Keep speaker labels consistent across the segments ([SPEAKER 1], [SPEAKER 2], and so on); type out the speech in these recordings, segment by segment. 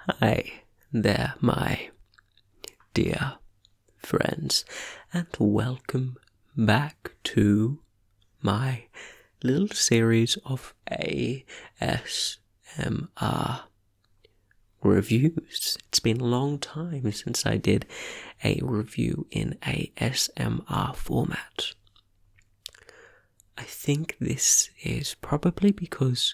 [SPEAKER 1] Hi there, my dear friends, and welcome back to my little series of ASMR reviews. It's been a long time since I did a review in ASMR format. I think this is probably because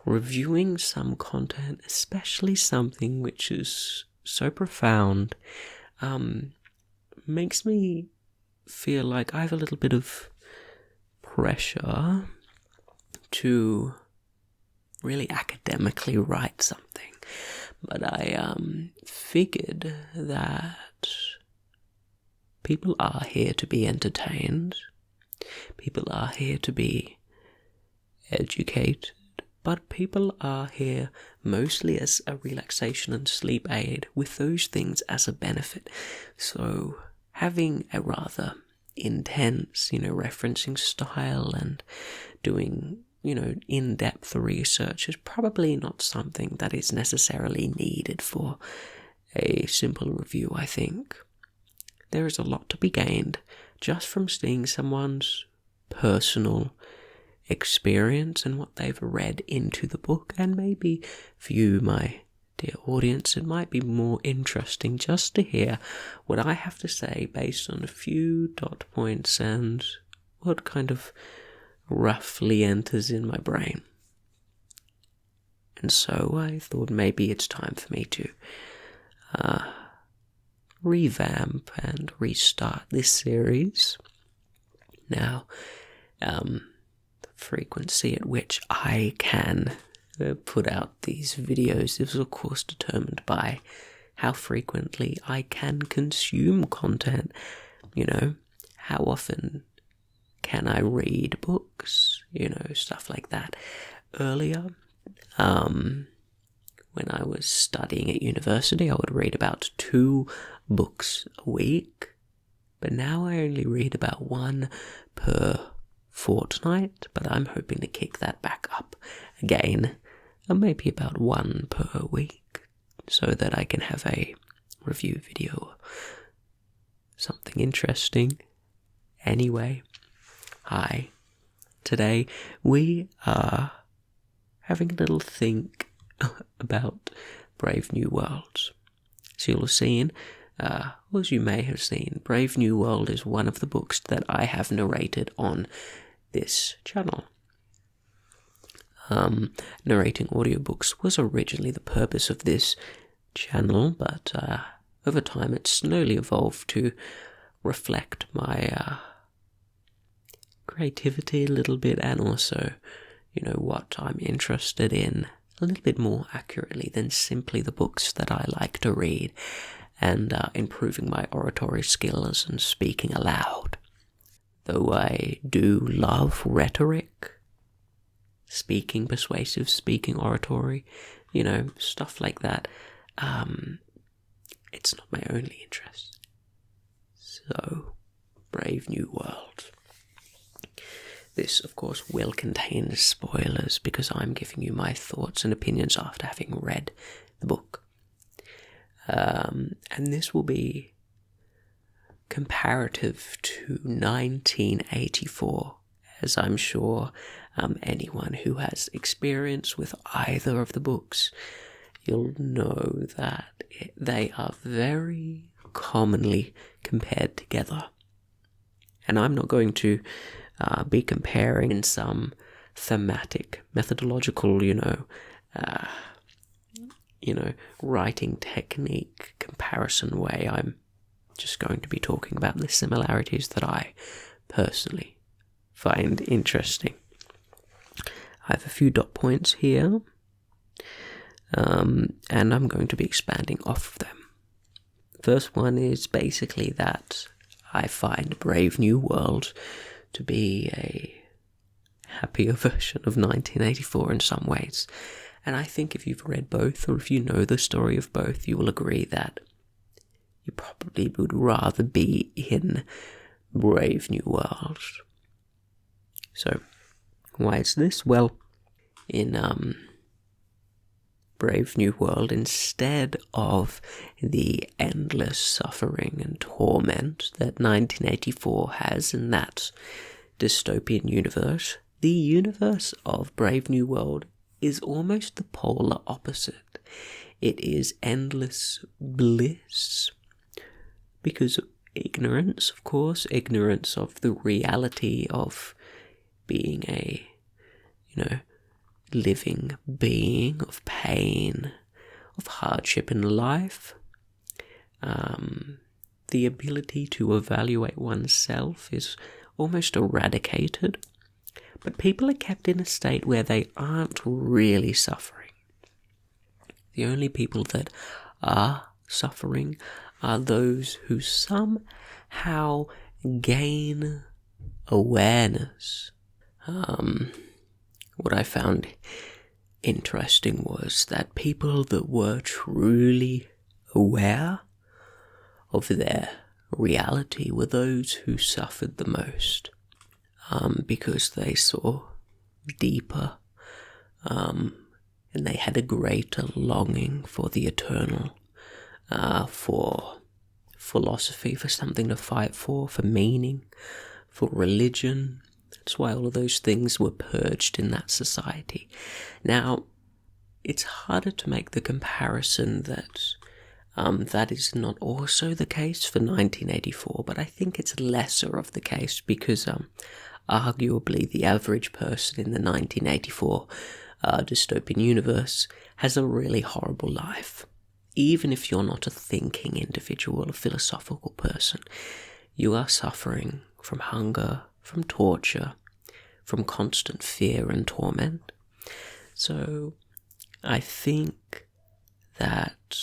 [SPEAKER 1] reviewing some content, especially something which is so profound, makes me feel like I have a little bit of pressure to really academically write something. But I figured that people are here to be entertained, people are here to be educated, but people are here mostly as a relaxation and sleep aid, with those things as a benefit. So having a rather intense, referencing style and doing, in-depth research is probably not something that is necessarily needed for a simple review, I think. There is a lot to be gained just from seeing someone's personal experience and what they've read into the book, and maybe for you, my dear audience, it might be more interesting just to hear what I have to say based on a few dot points and what kind of roughly enters in my brain. And so I thought maybe it's time for me to revamp and restart this series. Now, frequency at which I can put out these videos is of course determined by how frequently I can consume content. How often can I read books, stuff like that. Earlier, when I was studying at university, I would read about 2 books a week, but now I only read about 1 per fortnight, but I'm hoping to kick that back up again, and maybe about 1 per week, so that I can have a review video, something interesting. Anyway, hi. Today we are having a little think about Brave New Worlds. So you'll have seen, or as you may have seen, Brave New World is one of the books that I have narrated on this channel. Narrating audiobooks was originally the purpose of this channel, but over time it's slowly evolved to reflect my creativity a little bit, and also, what I'm interested in a little bit more accurately than simply the books that I like to read, and improving my oratory skills and speaking aloud. Though I do love rhetoric, speaking persuasive, speaking oratory, stuff like that, it's not my only interest. So, Brave New World. This, of course, will contain spoilers because I'm giving you my thoughts and opinions after having read the book. And this will be comparative to 1984, as I'm sure anyone who has experience with either of the books, you'll know that they are very commonly compared together. And I'm not going to be comparing in some thematic, methodological, writing technique comparison way. I'm just going to be talking about the similarities that I personally find interesting. I have a few dot points here, and I'm going to be expanding off of them. First one is basically that I find Brave New World to be a happier version of 1984 in some ways. And I think if you've read both, or if you know the story of both, you will agree that you probably would rather be in Brave New World. So, why is this? Well, in Brave New World, instead of the endless suffering and torment that 1984 has in that dystopian universe, the universe of Brave New World is almost the polar opposite. It is endless bliss, because of ignorance, of course, ignorance of the reality of being a, living being, of pain, of hardship in life. The ability to evaluate oneself is almost eradicated, but people are kept in a state where they aren't really suffering. The only people that are suffering are those who somehow gain awareness. What I found interesting was that people that were truly aware of their reality were those who suffered the most, because they saw deeper, and they had a greater longing for the eternal, for philosophy, for something to fight for meaning, for religion. That's why all of those things were purged in that society. Now, it's harder to make the comparison that that is not also the case for 1984, but I think it's lesser of the case because arguably the average person in the 1984 dystopian universe has a really horrible life. Even if you're not a thinking individual, a philosophical person, you are suffering from hunger, from torture, from constant fear and torment. So I think that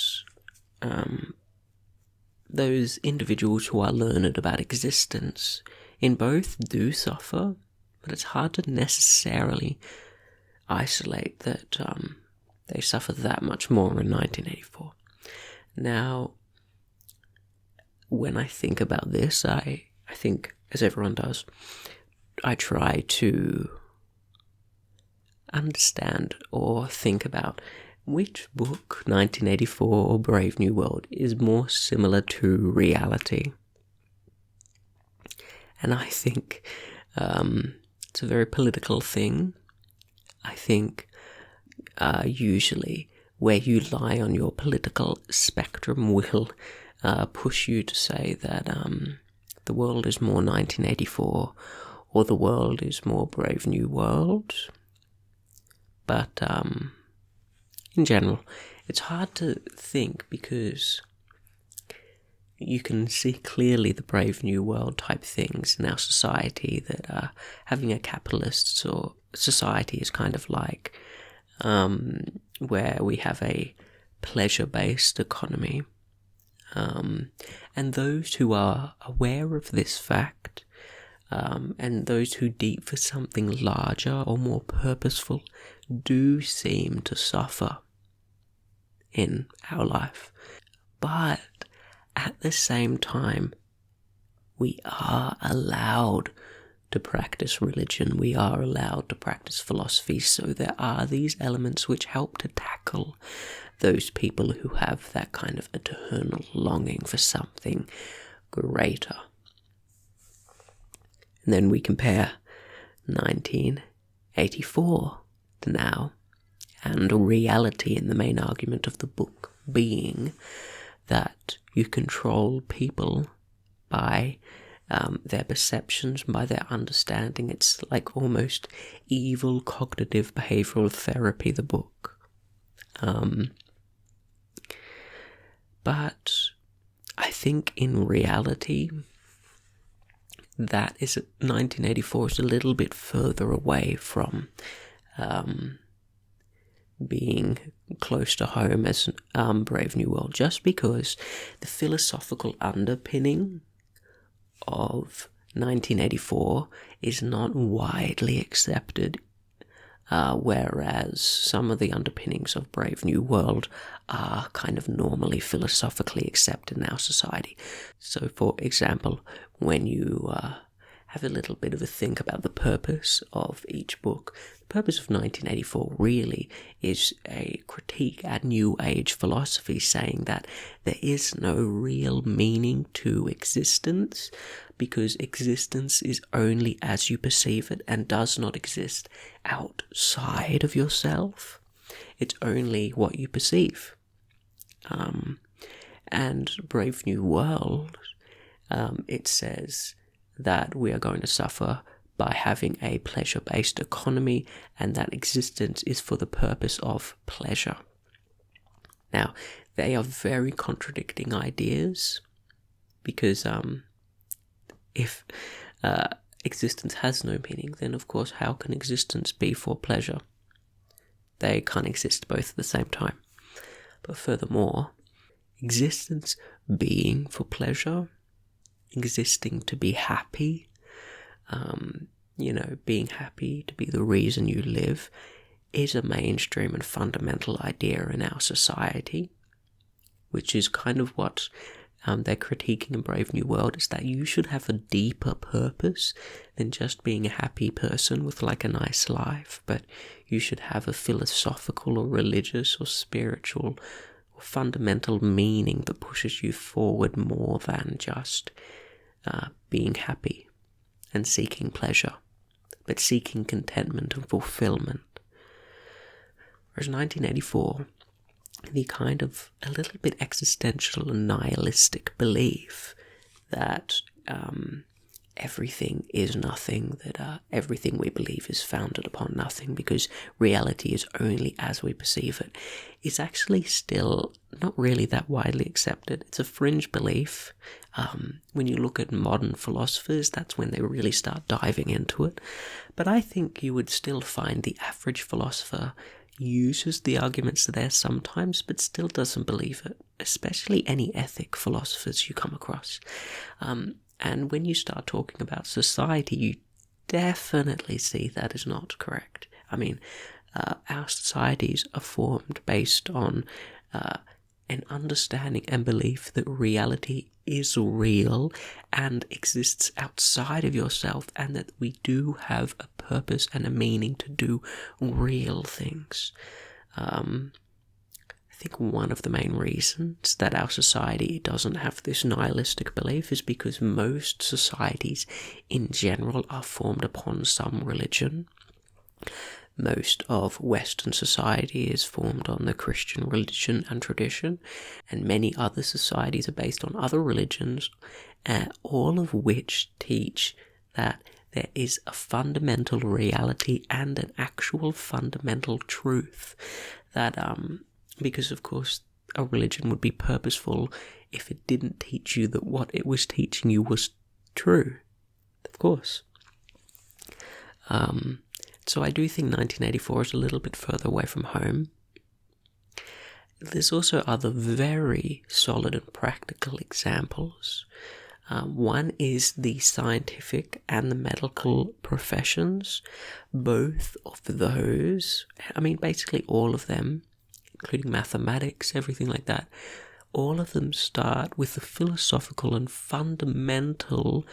[SPEAKER 1] those individuals who are learned about existence in both do suffer, but it's hard to necessarily isolate that they suffer that much more in 1984. Now, when I think about this, I think, as everyone does, I try to understand or think about which book, 1984 or Brave New World, is more similar to reality. And I think it's a very political thing. I think usually where you lie on your political spectrum will push you to say that the world is more 1984 or the world is more Brave New World. But in general, it's hard to think because you can see clearly the Brave New World type things in our society, that having a capitalist or society is kind of like where we have a pleasure-based economy. And those who are aware of this fact, and those who deep for something larger or more purposeful, do seem to suffer in our life. But at the same time, we are allowed to practice religion, we are allowed to practice philosophy, so there are these elements which help to tackle those people who have that kind of eternal longing for something greater. And then we compare 1984 to now, and reality in the main argument of the book being that you control people by their perceptions, by their understanding. It's like almost evil cognitive behavioral therapy, the book. But I think in reality, that is 1984 is a little bit further away from being close to home as Brave New World, just because the philosophical underpinning of 1984 is not widely accepted, whereas some of the underpinnings of Brave New World are kind of normally philosophically accepted in our society. So, for example, when you have a little bit of a think about the purpose of each book, the purpose of 1984 really is a critique at New Age philosophy, saying that there is no real meaning to existence because existence is only as you perceive it and does not exist outside of yourself. It's only what you perceive. And Brave New World, it says that we are going to suffer by having a pleasure-based economy, and that existence is for the purpose of pleasure. Now, they are very contradicting ideas, because if existence has no meaning, then of course how can existence be for pleasure? They can't exist both at the same time. But furthermore, existence being for pleasure, existing to be happy, being happy to be the reason you live, is a mainstream and fundamental idea in our society, which is kind of what they're critiquing in Brave New World, is that you should have a deeper purpose than just being a happy person with like a nice life, but you should have a philosophical or religious or spiritual or fundamental meaning that pushes you forward more than just being happy and seeking pleasure, but seeking contentment and fulfillment. Whereas 1984, the kind of a little bit existential and nihilistic belief that everything is nothing, that everything we believe is founded upon nothing because reality is only as we perceive it, is actually still not really that widely accepted. It's a fringe belief. When you look at modern philosophers, that's when they really start diving into it. But I think you would still find the average philosopher uses the arguments there sometimes, but still doesn't believe it, especially any ethic philosophers you come across. And when you start talking about society, you definitely see that is not correct. I mean, our societies are formed based on an understanding and belief that reality is real and exists outside of yourself, and that we do have a purpose and a meaning to do real things. I think one of the main reasons that our society doesn't have this nihilistic belief is because most societies in general are formed upon some religion. Most of Western society is formed on the Christian religion and tradition, and many other societies are based on other religions, all of which teach that there is a fundamental reality and an actual fundamental truth that because of course a religion would be purposeful if it didn't teach you that what it was teaching you was true, of course. So I do think 1984 is a little bit further away from home. There's also other very solid and practical examples. One is the scientific and the medical professions. Both of those, I mean basically all of them, including mathematics, everything like that, all of them start with the philosophical and fundamental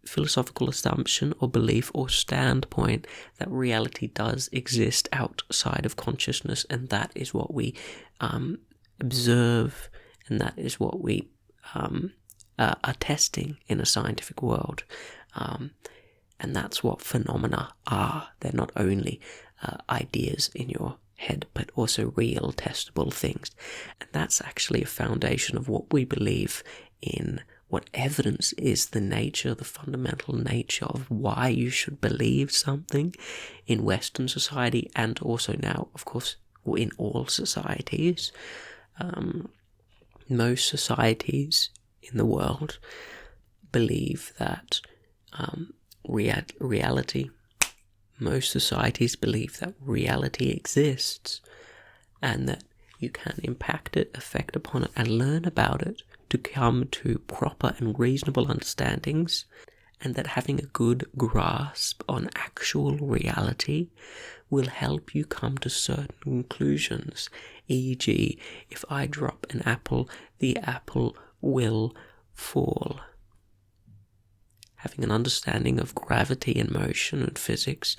[SPEAKER 1] philosophical assumption or belief or standpoint that reality does exist outside of consciousness, and that is what we observe, and that is what we are testing in a scientific world. And that's what phenomena are. They're not only ideas in your head, but also real testable things. And that's actually a foundation of what we believe in, what evidence is the nature, the fundamental nature of why you should believe something in Western society, and also now, of course, in all societies. Most societies in the world believe that reality, most societies believe that reality exists, and that you can impact it, affect upon it, and learn about it to come to proper and reasonable understandings, and that having a good grasp on actual reality will help you come to certain conclusions. E.g., if I drop an apple, the apple will fall. having an understanding of gravity and motion and physics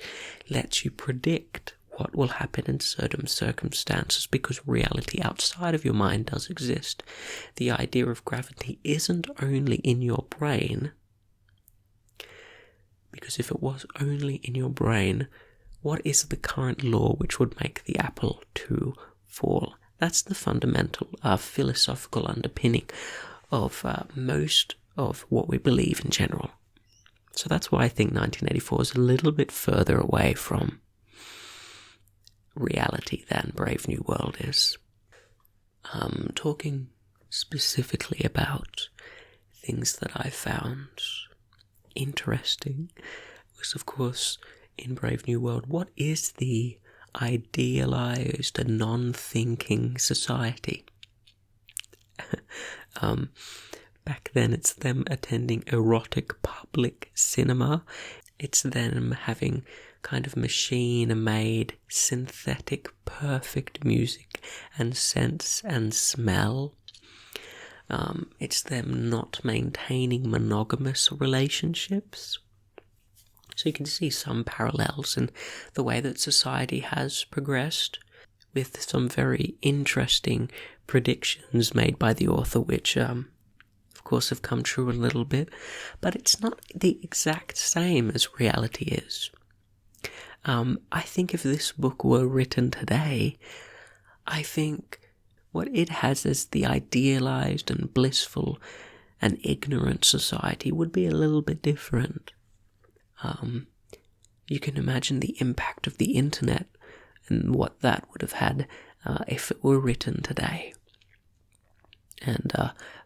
[SPEAKER 1] lets you predict what will happen in certain circumstances, because reality outside of your mind does exist. The idea of gravity isn't only in your brain, because if it was only in your brain, what is the current law which would make the apple to fall? That's the fundamental philosophical underpinning of most of what we believe in general. So that's why I think 1984 is a little bit further away from reality than Brave New World is. Talking specifically about things that I found interesting was, of course, in Brave New World, what is the idealized and non-thinking society? Back then it's them attending erotic public cinema. It's them having kind of machine-made, synthetic, perfect music and sense and smell. It's them not maintaining monogamous relationships. So you can see some parallels in the way that society has progressed, with some very interesting predictions made by the author, which of course have come true a little bit, but it's not the exact same as reality is. I think if this book were written today, I think what it has as the idealized and blissful and ignorant society would be a little bit different. You can imagine the impact of the internet and what that would have had if it were written today. And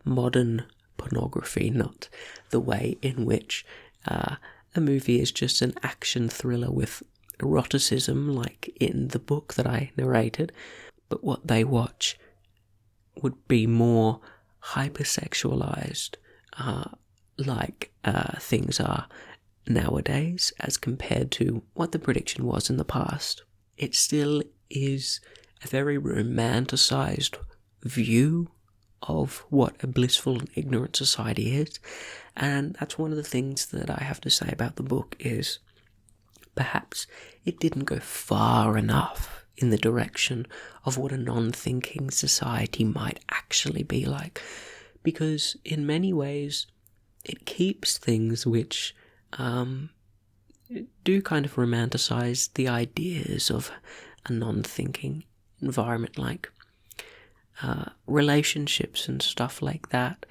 [SPEAKER 1] modern pornography, not the way in which a movie is just an action thriller with eroticism like in the book that I narrated, but what they watch would be more hypersexualized, like things are nowadays as compared to what the prediction was in the past. It still is a very romanticized view of what a blissful and ignorant society is, and that's one of the things that I have to say about the book is perhaps it didn't go far enough in the direction of what a non-thinking society might actually be like, because in many ways it keeps things which do kind of romanticize the ideas of a non-thinking environment, like relationships and stuff like that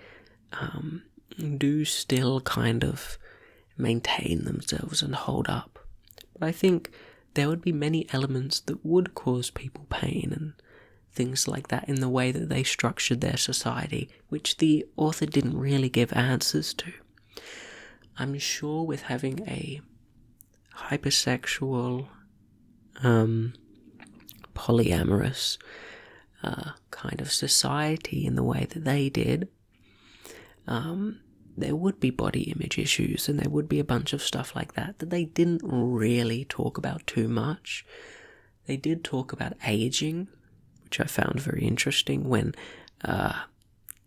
[SPEAKER 1] do still kind of maintain themselves and hold up. But I think there would be many elements that would cause people pain and things like that in the way that they structured their society, which the author didn't really give answers to. I'm sure with having a hypersexual, polyamorous kind of society in the way that they did, there would be body image issues and there would be a bunch of stuff like that they didn't really talk about too much. They did talk about aging, which I found very interesting, when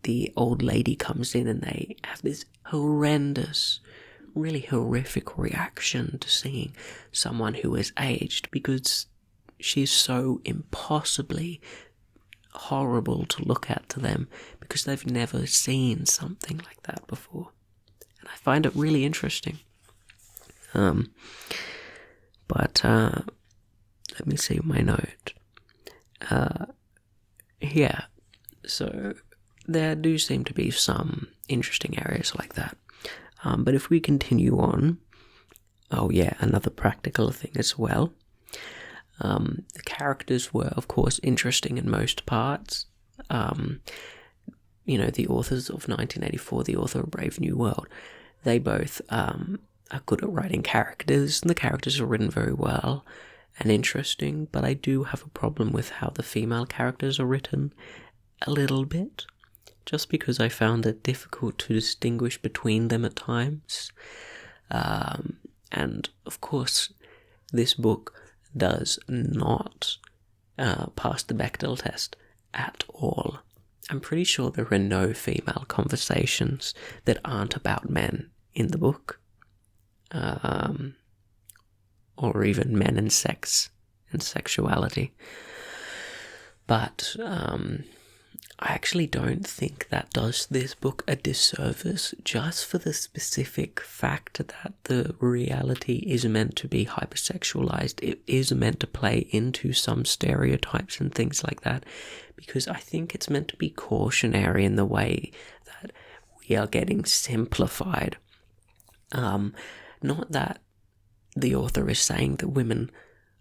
[SPEAKER 1] the old lady comes in and they have this horrendous, really horrific reaction to seeing someone who is aged, because she's so impossibly horrible to look at to them because they've never seen something like that before. And I find it really interesting. But let me see my note. Yeah, so there do seem to be some interesting areas like that. But if we continue on, oh yeah, another practical thing as well. The characters were, of course, interesting in most parts. The authors of 1984, the author of Brave New World, they both are good at writing characters, and the characters are written very well and interesting, but I do have a problem with how the female characters are written a little bit, just because I found it difficult to distinguish between them at times. And, of course, this book does not pass the Bechdel test at all. I'm pretty sure there are no female conversations that aren't about men in the book. or even men and sex and sexuality. But I actually don't think that does this book a disservice, just for the specific fact that the reality is meant to be hypersexualized. It is meant to play into some stereotypes and things like that, because I think it's meant to be cautionary in the way that we are getting simplified. Not that the author is saying that women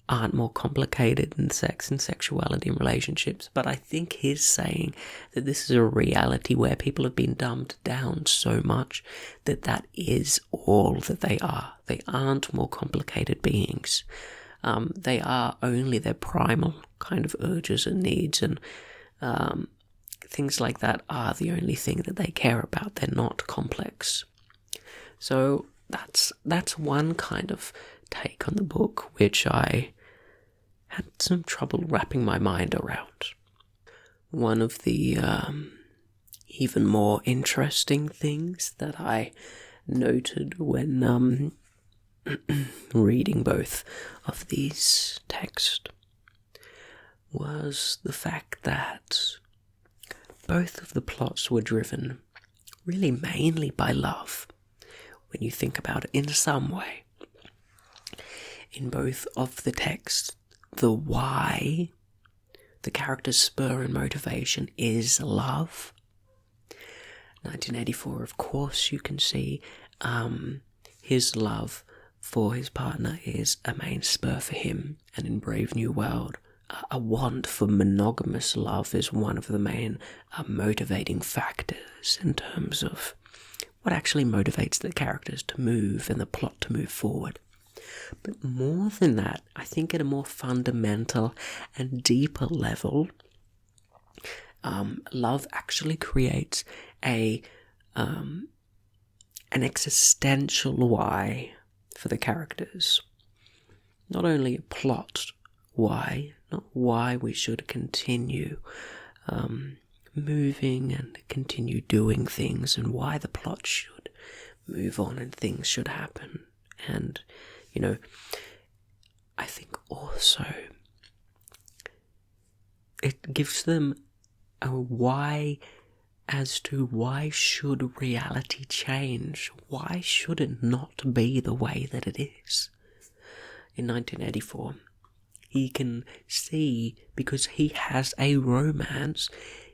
[SPEAKER 1] aren't more complicated in sex and sexuality and relationships, but I think he's saying that this is a reality where people have been dumbed down so much that that is all that they are. They aren't more complicated beings. They are only their primal kind of urges and needs, and things like that are the only thing that they care about. They're not complex. So that's one kind of take on the book, which I had some trouble wrapping my mind around. One of the even more interesting things that I noted when reading both of these texts was the fact that both of the plots were driven really mainly by love, when you think about it in some way. In both of the texts, the why, the character's spur and motivation is love. 1984, of course, you can see his love for his partner is a main spur for him, and in Brave New World, a want for monogamous love is one of the main motivating factors in terms of what actually motivates the characters to move and the plot to move forward. But more than that, I think at a more fundamental and deeper level, love actually creates an existential why for the characters. Not only a plot why, not why we should continue moving and continue doing things, and why the plot should move on and things should happen. And I think also it gives them a why as to why should reality change? Why should it not be the way that it is? In 1984, he can see, because he has a romance,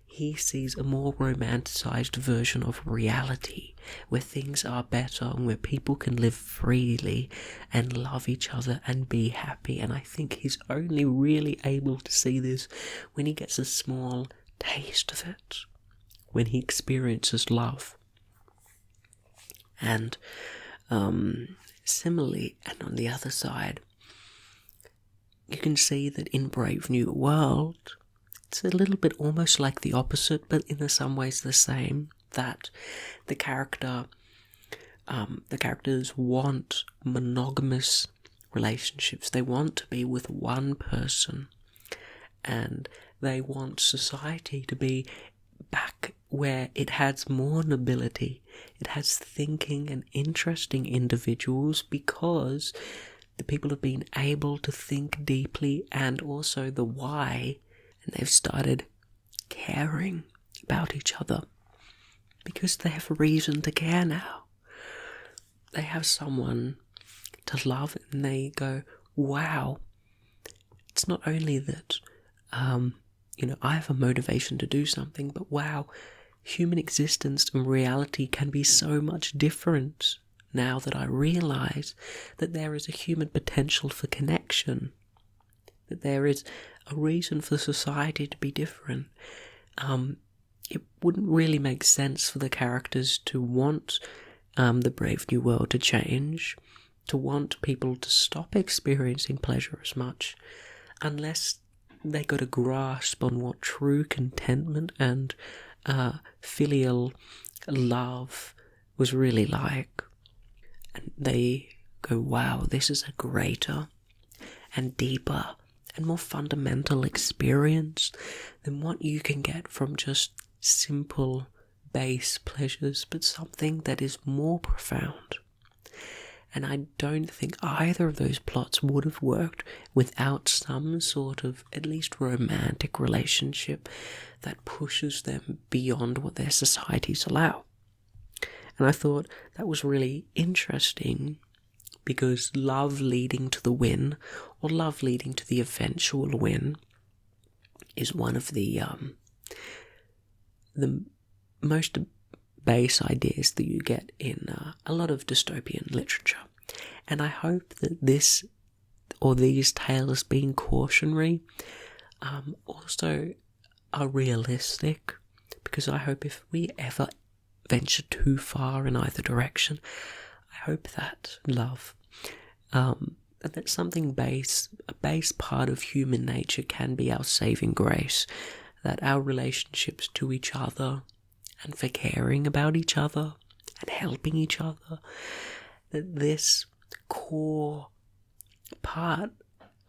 [SPEAKER 1] he sees a more romanticized version of reality, where things are better and where people can live freely and love each other and be happy. And I think he's only really able to see this when he gets a small taste of it, when he experiences love. And similarly, and on the other side, you can see that in Brave New World, it's a little bit almost like the opposite, but in some ways the same, that the characters want monogamous relationships. They want to be with one person, and they want society to be back where it has more nobility. It has thinking and interesting individuals, because the people have been able to think deeply, and also the why, and they've started caring about each other because they have a reason to care now. They have someone to love, and they go, wow, it's not only that I have a motivation to do something, but wow, human existence and reality can be so much different now that I realise that there is a human potential for connection, that there is a reason for society to be different. It wouldn't really make sense for the characters to want the Brave New World to change, to want people to stop experiencing pleasure as much, unless they got a grasp on what true contentment and filial love was really like. And they go, wow, this is a greater and deeper and more fundamental experience than what you can get from just simple base pleasures, but something that is more profound. And I don't think either of those plots would have worked without some sort of at least romantic relationship that pushes them beyond what their societies allow. And I thought that was really interesting, because love leading to the win, or love leading to the eventual win, is one of the most base ideas that you get in a lot of dystopian literature. And I hope that this, or these tales being cautionary, also are realistic, because I hope if we ever venture too far in either direction, I hope that love, that something base, a base part of human nature, can be our saving grace, that our relationships to each other, and for caring about each other, and helping each other, that this core part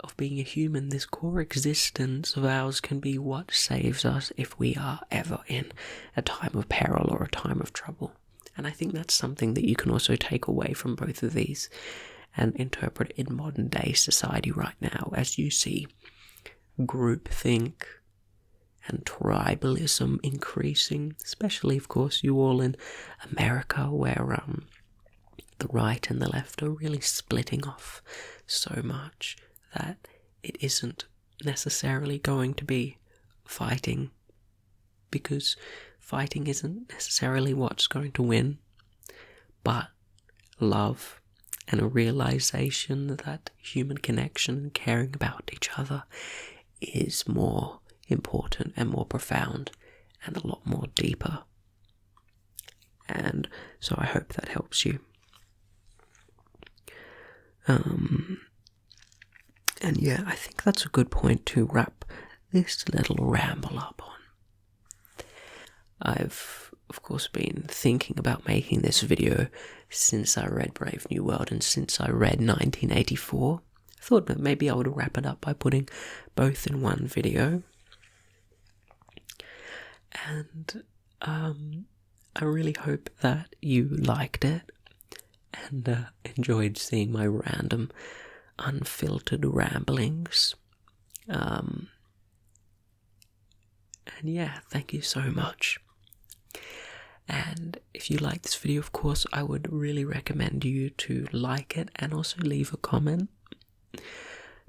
[SPEAKER 1] of being a human, this core existence of ours, can be what saves us if we are ever in a time of peril or a time of trouble. And I think that's something that you can also take away from both of these and interpret in modern day society right now, as you see groupthink and tribalism increasing, especially, of course, you all in America, where the right and the left are really splitting off so much that it isn't necessarily going to be fighting, because fighting isn't necessarily what's going to win, but love and a realization that human connection and caring about each other is more important and more profound and a lot more deeper. And so I hope that helps you. And yeah, I think that's a good point to wrap this little ramble up on. I've, of course, been thinking about making this video since I read Brave New World and since I read 1984. I thought that maybe I would wrap it up by putting both in one video. And I really hope that you liked it and enjoyed seeing my random, unfiltered ramblings. And yeah, thank you so much. And if you like this video, of course, I would really recommend you to like it and also leave a comment,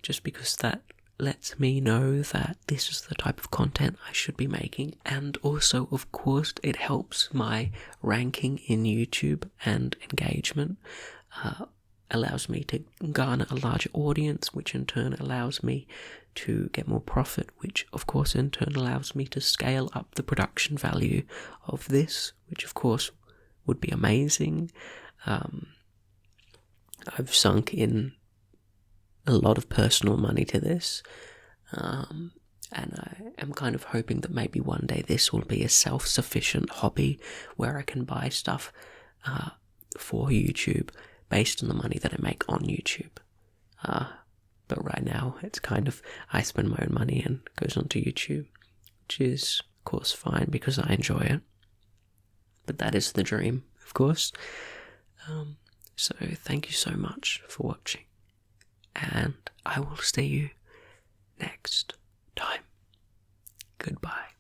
[SPEAKER 1] just because that lets me know that this is the type of content I should be making. And also, of course, it helps my ranking in YouTube and engagement, allows me to garner a larger audience, which in turn allows me to get more profit, which of course in turn allows me to scale up the production value of this, which of course would be amazing. I've sunk in a lot of personal money to this, and I am kind of hoping that maybe one day this will be a self-sufficient hobby where I can buy stuff for YouTube based on the money that I make on YouTube. But right now it's kind of, I spend my own money and it goes onto YouTube, which is of course fine because I enjoy it. But that is the dream, of course. So thank you so much for watching, and I will see you next time. Goodbye.